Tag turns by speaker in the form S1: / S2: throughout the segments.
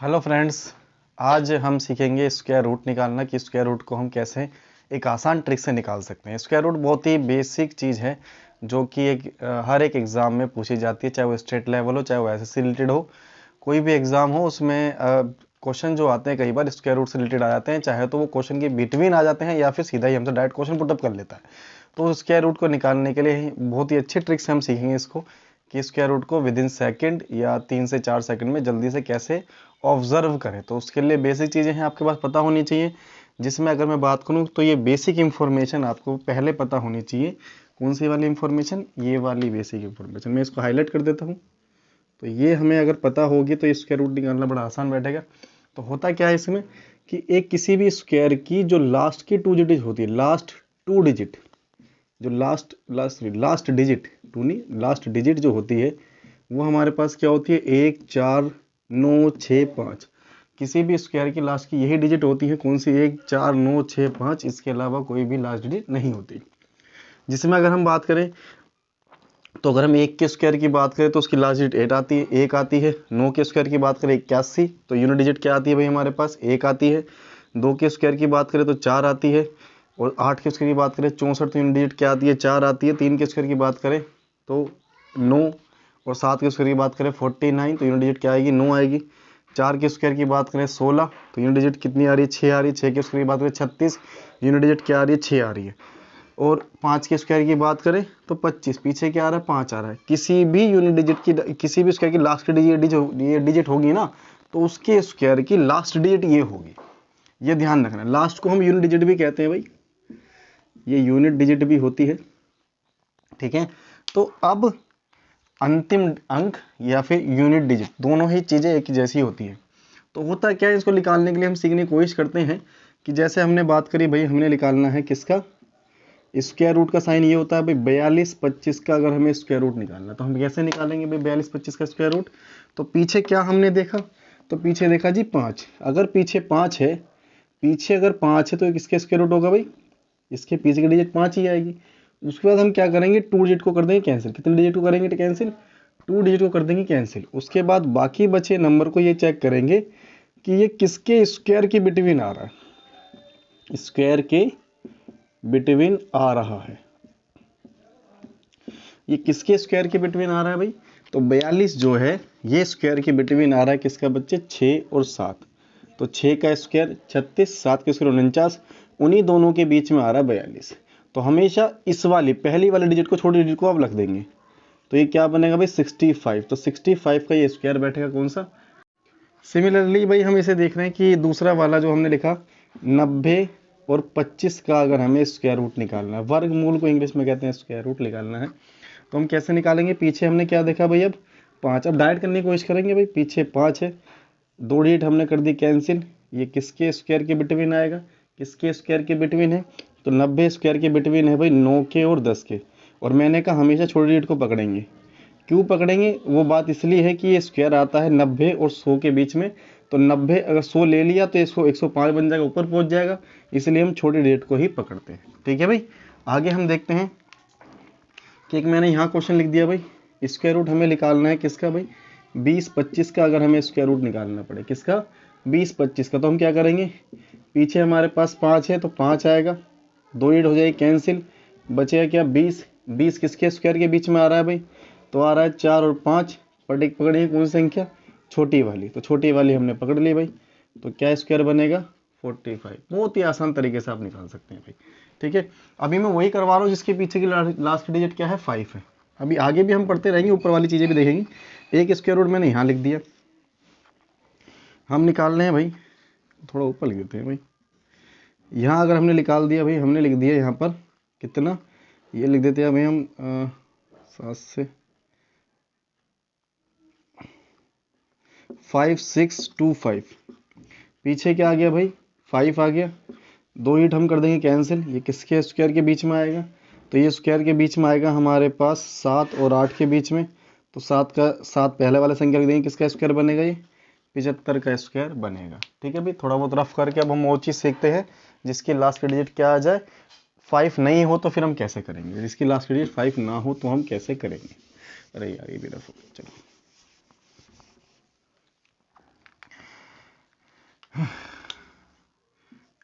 S1: Hello friends, आज हम सीखेंगे स्क्वायर रूट निकालना कि स्क्वायर रूट को हम कैसे एक आसान ट्रिक से निकाल सकते हैं। स्क्वायर रूट बहुत ही बेसिक चीज़ है जो कि हर एक एग्ज़ाम में पूछी जाती है, चाहे वो स्टेट लेवल हो, चाहे वो एसएससी रिलेटेड हो, कोई भी एग्ज़ाम हो। उसमें क्वेश्चन जो आते हैं कई बार स्क्वायर रूट से रिलेटेड आ जाते हैं, चाहे तो वो क्वेश्चन के बिटवीन आ जाते हैं या फिर सीधा ही हमसे डायरेक्ट क्वेश्चन पुटअप कर लेता है। तो स्क्वायर रूट को निकालने के लिए बहुत ही अच्छी ट्रिक से हम सीखेंगे इसको कि स्क्वायर रूट को विद इन सेकेंड या 3 से 4 सेकंड में जल्दी से कैसे ऑब्जर्व करें। तो उसके लिए बेसिक चीज़ें हैं आपके पास पता होनी चाहिए, जिसमें अगर मैं बात करूं तो ये बेसिक इंफॉर्मेशन आपको पहले पता होनी चाहिए। कौन सी वाली इंफॉर्मेशन? ये वाली बेसिक इंफॉर्मेशन। मैं इसको हाईलाइट कर देता हूं। तो ये हमें अगर पता होगी तो स्क्वायर रूट निकालना बड़ा आसान बैठेगा। तो होता क्या है इसमें कि एक किसी भी स्क्वायर की जो लास्ट की 2 डिजिट होती है, लास्ट 2 डिजिट, जो लास्ट डिजिट, टू नहीं, लास्ट डिजिट जो होती है वो हमारे पास क्या होती है? 1, 4, 9, 6, 5। किसी भी स्क्वायर की लास्ट की यही डिजिट होती है। कौन सी? 1, 4, 9, 6, 5। इसके अलावा कोई भी लास्ट डिजिट नहीं होती। जिसमें अगर हम बात करें तो अगर हम 1 के स्क्वायर की बात करें तो उसकी लास्ट डिजिट 8 आती है, 1 आती है। 9 के स्क्वायर की बात करें 81, तो यूनिट डिजिट क्या आती है भाई हमारे पास? 1 आती है। 2 के स्क्वायर की बात करें तो 4 आती है। और 8 के स्क्वायर की बात करें 64, तो यूनिट डिजिट क्या आती है? 4 आती है। 3 के स्क्वायर की बात करें तो 9, और 7 के स्क्वायर की बात करें 49, तो यूनिट डिजिट क्या आएगी? 9 आएगी। 4 के स्क्वायर की बात करें 16, तो यूनिट डिजिट कितनी आ रही है? 6 आ रही है। 6 के स्क्वायर की बात करें 36, यूनिट डिजिट क्या आ रही है? 6 आ रही है। और 5 के स्क्वायर की बात करें तो 25, पीछे क्या आ रहा है? 5 आ रहा है। किसी भी यूनिट डिजिट की, किसी भी स्क्वायर की लास्ट डिजिट होगी ना, तो उसके स्क्वायर की लास्ट डिजिट ये होगी। ये ध्यान रखना। लास्ट को हम यूनिट डिजिट भी कहते हैं भाई, ये यूनिट डिजिट भी होती है, ठीक है। तो अब अंतिम अंक या फिर यूनिट डिजिट, दोनों ही चीजें एक जैसी होती है। तो होता क्या है, इसको निकालने के लिए हम सीखने की कोशिश करते हैं कि जैसे हमने बात करी भाई, हमने निकालना है किसका? स्क्वायर रूट का साइन ये होता है भाई 42, 25 का अगर हमें स्क्वायर रूट निकालना, तो हम कैसे निकालेंगे भाई 42, 25 का स्क्वायर रूट? तो पीछे क्या हमने देखा? तो पीछे देखा जी 5। अगर पीछे 5 है, पीछे अगर 5 है तो किसके स्क्वायर रूट होगा भाई? इसके पीछे की डिजिट 5 ही आएगी। उसके बाद हम क्या करेंगे? 2 डिजिट को कर देंगे कैंसिल। कितने डिजिट को करेंगे कैंसिल? 2 डिजिट को कर देंगे कैंसिल। उसके बाद बाकी बचे नंबर को ये चेक करेंगे कि ये किसके स्क्वायर के बिटवीन आ रहा है। स्क्वायर के बिटवीन आ रहा है। ये किसके स्क्वायर के बिटवीन आ रहा है भाई? तो 42 जो है ये स्क्वायर के बिटवीन आ रहा है किसका बच्चे? 6 और 7। तो 6 का स्क्वायर 36, 7 के स्क्वायर 49, उन्हीं दोनों के बीच में आ रहा है 42। तो हमेशा इस वाली पहली वाली डिजिट को छोटी डिजिट को आप रख देंगे, तो ये क्या बनेगा भाई? 65। तो 65 का ये स्क्वायर बैठेगा कौन सा? सिमिलरली भाई हम इसे देख रहे हैं कि दूसरा वाला जो हमने लिखा 90 और 25 का अगर हमें स्क्वायर रूट निकालना है, वर्गमूल को इंग्लिश में कहते हैं स्क्वायर रूट निकालना है, तो हम कैसे निकालेंगे? पीछे हमने क्या देखा भाई? अब 5। अब डायरेक्ट करने की कोशिश करेंगे भाई। पीछे 5 है, 2 डिजिट हमने कर दी कैंसिल। ये किसके स्क्वायर के बिटवीन आएगा? किसके स्क्वायर के बिटवीन है? तो 90 स्क्वायर के बिटवीन है भाई 9 के और 10 के। और मैंने कहा हमेशा छोटी डिजिट को पकड़ेंगे। क्यों पकड़ेंगे? वो बात इसलिए है कि ये स्क्वायर आता है 90 और 100 के बीच में। तो 90 अगर 100 ले लिया तो इसको 105 बन जाएगा, ऊपर पहुंच जाएगा। इसलिए हम छोटी डिजिट को ही पकड़ते हैं, ठीक है भाई। आगे हम देखते हैं कि एक मैंने यहाँ क्वेश्चन लिख दिया भाई, स्क्वायर रूट हमें निकालना है किसका भाई? 20, 25 का अगर हमें स्क्वायर रूट निकालना पड़े, किसका? 20, 25 का। तो हम क्या करेंगे? पीछे हमारे पास 5 है तो 5 आएगा, 2 डिजिट हो जाएगी कैंसिल, बचेगा क्या? 20। 20 किसके स्क्वायर के बीच में आ रहा है भाई? तो आ रहा है 4 और 5। पकड़िए कौन सी संख्या? छोटी वाली। तो छोटी वाली हमने पकड़ ली भाई। तो क्या स्क्वायर बनेगा? 45। बहुत ही आसान तरीके से आप निकाल सकते हैं भाई, ठीक है। अभी मैं वही करवा रहा हूँ जिसके पीछे की लास्ट डिजिट क्या है? 5 है। अभी आगे भी हम पढ़ते रहेंगे, ऊपर वाली चीज़ें भी देखेंगे। एक स्क्वायर रूट मैंने यहाँ लिख दिया। हम निकाल रहे हैं भाई, थोड़ा ऊपर लिख देते हैं भाई। यहाँ अगर हमने निकाल दिया भाई, हमने लिख दिया यहाँ पर कितना? ये लिख देते हैं भाई हम 7 से 5625। पीछे क्या आ गया भाई? 5 आ गया। 2 हिट हम कर देंगे कैंसिल। ये किसके स्क्वायर के बीच में आएगा? तो ये स्क्वायर के बीच में आएगा हमारे पास 7 और 8 के बीच में। तो 7 पहले वाले संख्या लिख देंगे, किसका स्क्वायर बनेगा? ये 75 का स्क्वायर बनेगा, ठीक है भाई। थोड़ा बहुत रफ करके अब हम वो चीज़ सीखते हैं जिसकी लास्ट की डिजिट क्या आ जाए? 5 नहीं हो तो फिर हम कैसे करेंगे? जिसकी लास्ट की डिजिट 5 ना हो तो हम कैसे करेंगे? अरे यार ये भी रफ हो गया। चलो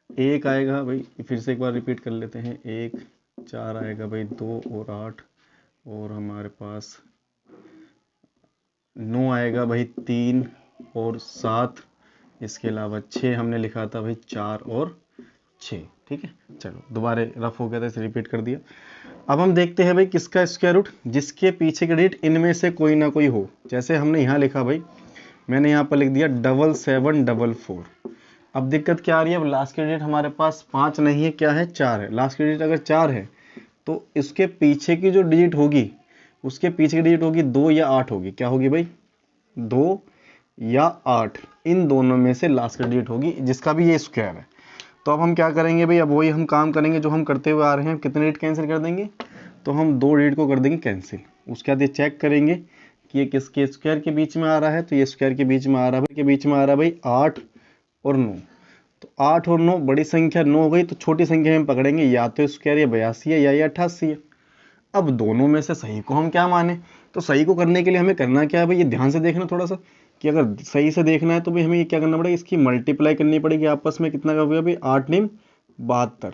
S1: एक आएगा भाई, फिर से एक बार रिपीट कर लेते हैं, 1 4 आएगा भाई, 2 और 8 और हमारे पास 9 आएगा भाई, 3 और 7, इसके अलावा 6 हमने लिखा था भाई, 4 और 6। ठीक है, चलो दोबारा रफ हो गया था इसे रिपीट कर दिया। अब हम देखते हैं भाई किसका स्क्वायर रूट, जिसके पीछे के डिजिट इनमें से कोई ना कोई हो। जैसे हमने यहाँ लिखा भाई, मैंने यहाँ पर लिख दिया 7744। अब दिक्कत क्या आ रही है, अब लास्ट के डिजिट हमारे पास 5 नहीं है, क्या है, 4 है। लास्ट के डिजिट अगर 4 है तो इसके पीछे की जो डिजिट होगी, उसके पीछे की डिजिट होगी 2 या 8 होगी। क्या होगी भाई, 2 या 8, इन दोनों में से लास्ट की डिजिट होगी जिसका भी ये स्क्वायर है। तो अब हम क्या करेंगे भाई, अब वही हम काम करेंगे जो हम करते हुए आ रहे हैं। कितने डिजिट कैंसिल कर देंगे, तो हम 2 डिजिट को कर देंगे कैंसिल। उसके बाद ये चेक करेंगे कि ये किसके स्क्वायर के बीच में आ रहा है, तो ये स्क्वायर के बीच में आ रहा है, के बीच में आ रहा है भाई 8 और 9। तो 8 और 9 बड़ी संख्या 9 हो गई, तो छोटी संख्या हम पकड़ेंगे, या तो स्क्वायर ये 82 है या ये 88 है। अब दोनों में से सही को हम क्या माने, तो सही को करने के लिए हमें करना क्या है भाई, ये ध्यान से देखना थोड़ा सा, कि अगर सही से देखना है तो भाई हमें ये क्या करना पड़ेगा, इसकी मल्टीप्लाई करनी पड़ेगी आपस में। कितना का होगा भाई, 8 9 72।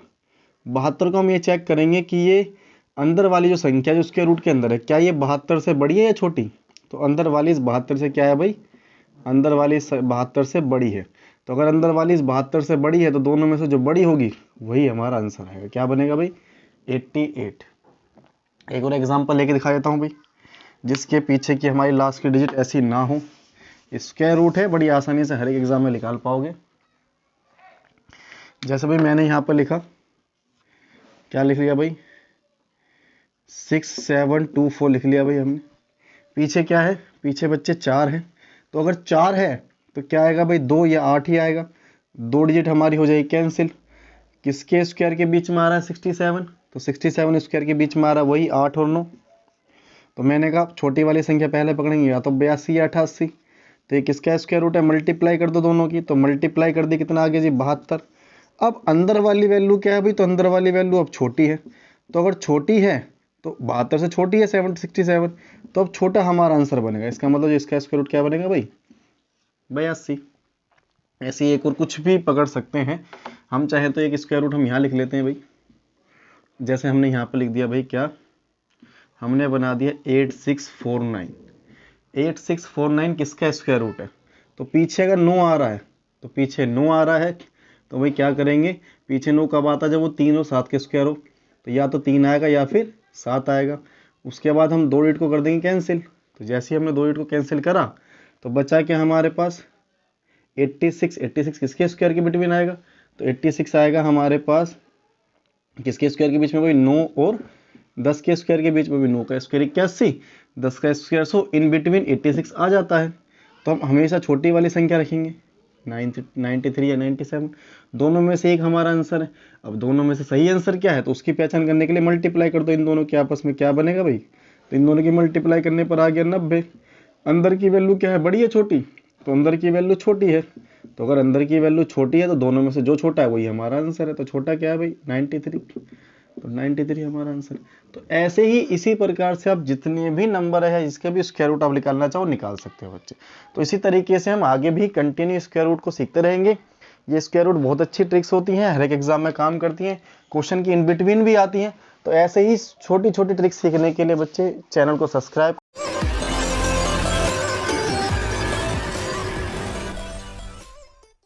S1: 72 को हम ये चेक करेंगे कि ये अंदर वाली जो संख्या जो उसके रूट के अंदर है, क्या ये 72 से बड़ी है या छोटी। तो अंदर वाली इस 72 से क्या है भाई, अंदर वाली 72 से बड़ी है। तो अगर अंदर वाली इस 72 से बड़ी है तो दोनों में से जो बड़ी होगी वही हमारा आंसर आएगा। क्या बनेगा भाई, 88। एक और एग्जांपल लेके दिखा देता हूँ भाई, जिसके पीछे की हमारी लास्ट की डिजिट ऐसी ना हो। स्क्वायर रूट है, बड़ी आसानी से हर एक एग्जाम में निकाल पाओगे। जैसे भाई मैंने यहाँ पर लिखा, क्या लिख लिया भाई, 6724 लिख लिया भाई हमने। पीछे क्या है, पीछे बच्चे 4 है, तो अगर 4 है तो क्या आएगा भाई, 2 या 8 ही आएगा। 2 डिजिट हमारी हो जाएगी कैंसिल। किसके स्क्वायर के बीच में आ रहा है 67, तो 67 स्क्वायर के बीच में आ रहा है वही 8 और 9। तो मैंने कहा छोटी वाली संख्या पहले पकड़ेंगे, या तो 82 या 88। तो ये किसका स्क्वायर रूट है, मल्टीप्लाई कर दो दोनों की, तो मल्टीप्लाई कर दी, कितना आ गया जी 72। अब अंदर वाली वैल्यू क्या है भाई, तो अंदर वाली वैल्यू अब छोटी है। तो अगर छोटी है तो 72 से छोटी है 67, तो अब छोटा हमारा आंसर बनेगा। इसका मतलब इसका स्क्वायर रूट क्या बनेगा भाई, 82। ऐसे एक और कुछ भी पकड़ सकते हैं हम, चाहे तो एक स्क्वायर रूट हम यहाँ लिख लेते हैं भाई। जैसे हमने यहाँ पर लिख दिया भाई, क्या हमने बना दिया 8649। 8649 किसका स्क्वायर रूट है, तो पीछे अगर 9 आ रहा है, तो पीछे 9 आ रहा है, तो भाई क्या करेंगे, पीछे 9 कब आता है, जब वो 3 और 7 के स्क्वायर हो। तो या तो 3 आएगा या फिर 7 आएगा। उसके बाद हम 2 डिजिट को कर देंगे कैंसिल। तो जैसे ही हमने 2 डिजिट को कैंसिल करा तो बचा क्या हमारे पास, 86। 86 किसके स्क्वायर के बिटवीन आएगा, तो 86 आएगा हमारे पास किसके स्क्वायर के बीच में भाई, 9 और 10 के स्क्वायर के बीच में भी। 9 का स्क्वायर 81, 10 का स्क्वायर 100, इन बिटवीन 86 आ जाता है। तो हम हमेशा छोटी वाली संख्या रखेंगे, 93 या 97, दोनों में से एक हमारा आंसर है। अब दोनों में से सही आंसर क्या है, तो उसकी पहचान करने के लिए मल्टीप्लाई कर दो इन दोनों के आपस में। क्या बनेगा भाई, तो इन दोनों की मल्टीप्लाई करने पर आ गया 90। अंदर की वैल्यू क्या है, बड़ी है छोटी, तो अंदर की वैल्यू छोटी है। तो अगर अंदर की वैल्यू छोटी है तो दोनों में से जो छोटा है वही हमारा आंसर है। तो छोटा क्या है भाई, 93। तो 93 हमारा आंसर। तो ऐसे ही इसी प्रकार से आप जितने भी नंबर है जिसके भी स्क्वायर रूट आप निकालना चाहो निकाल सकते हो बच्चे। तो इसी तरीके से हम आगे भी कंटिन्यू स्क्वायर रूट को सीखते रहेंगे। ये स्क्वायर रूट बहुत अच्छी ट्रिक्स होती हैं, हर एक एग्जाम में काम करती हैं, क्वेश्चन की इन बिटवीन भी आती हैं। तो ऐसे ही छोटी छोटी ट्रिक्स सीखने के लिए बच्चे चैनल को सब्सक्राइब